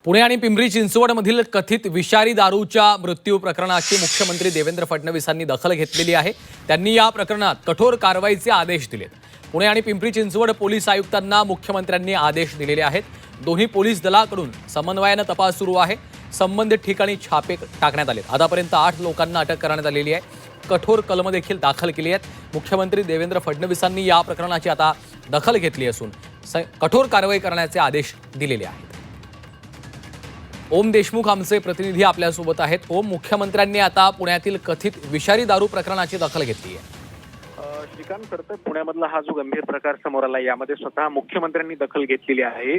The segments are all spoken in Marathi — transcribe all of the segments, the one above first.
पुणे आणि पिंपरी चिंचवडमधील कथित विषारी दारूच्या मृत्यू प्रकरणाची मुख्यमंत्री देवेंद्र फडणवीसांनी दखल घेतलेली आहे। त्यांनी या प्रकरणात कठोर कारवाईचे आदेश दिलेत। पुणे आणि पिंपरी चिंचवड पोलीस आयुक्तांना मुख्यमंत्र्यांनी आदेश दिलेले आहेत। दोन्ही पोलीस दलाकडून समन्वयाने तपास सुरू आहे। संबंधित ठिकाणी छापे टाकण्यात आले। आतापर्यंत 8 लोकांना अटक करण्यात आलेली आहे। कठोर कलम देखील दाखल केली आहेत। मुख्यमंत्री देवेंद्र फडणवीसांनी या प्रकरणाची आता दखल घेतली असून कठोर कारवाई करण्याचे आदेश दिलेले आहेत। ओम देशमुख आमचे प्रतिनिधी आपल्यासोबत आहेत। ओम, मुख्यमंत्र्यांनी आता पुण्यातील कथित विषारी दारू प्रकरणाची दखल घेतली आहे। श्रीकांत, खरं तर पुण्यामधला हा जो गंभीर प्रकार समोर आला यामध्ये स्वतः मुख्यमंत्र्यांनी दखल घेतलेली आहे।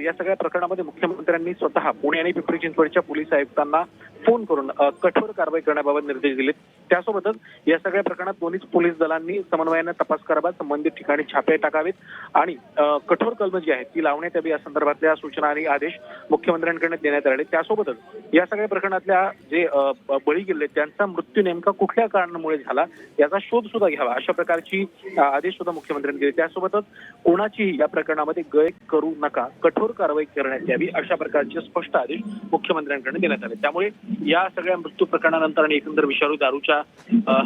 या सगळ्या प्रकरणामध्ये मुख्यमंत्र्यांनी स्वतः पुणे आणि पिंपरी चिंचवडच्या पोलीस आयुक्तांना फोन करून कठोर कारवाई करण्याबाबत निर्देश दिले। त्यासोबतच या सगळ्या प्रकरणात दोन्हीच पोलीस दलांनी समन्वयाने तपास करावा, संबंधित ठिकाणी छापे टाकावेत आणि कठोर कलम जी आहेत ती लावण्यात यावी या संदर्भातल्या सूचना आणि आदेश मुख्यमंत्र्यांकडे देण्यात आले। त्यासोबतच या सगळ्या प्रकरणातल्या जे बळी गेले त्यांचा मृत्यू नेमका कुठल्या कारणामुळे झाला याचा शोध सुद्धा घ्यावा अशा प्रकारची आदेश सुद्धा मुख्यमंत्र्यांनी दिले। त्यासोबतच कोणाचीही या प्रकरणामध्ये गय करू नका, कठोर कारवाई करण्यात यावी अशा प्रकारचे स्पष्ट आदेश मुख्यमंत्र्यांकडे देण्यात आले। त्यामुळे या सगळ्या मृत्यू प्रकरणानंतर आणि एकंदर विषाणू दारूच्या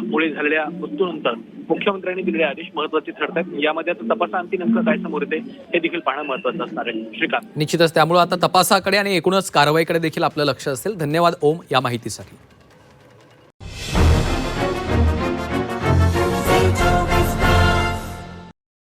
मुळे झालेल्या मृत्यूनंतर मुख्यमंत्र्यांनी दिलेले आदेश महत्त्वाचे ठरतात। यामध्ये आता तपासाअंती नेमकं काय समोर येते हे देखील पाहणं महत्त्वाचं असणार आहे। श्रीकांत, निश्चितच त्यामुळे आता तपासाकडे आणि एकूणच कारवाईकडे देखील आपलं लक्ष असेल। धन्यवाद ओम या माहितीसाठी।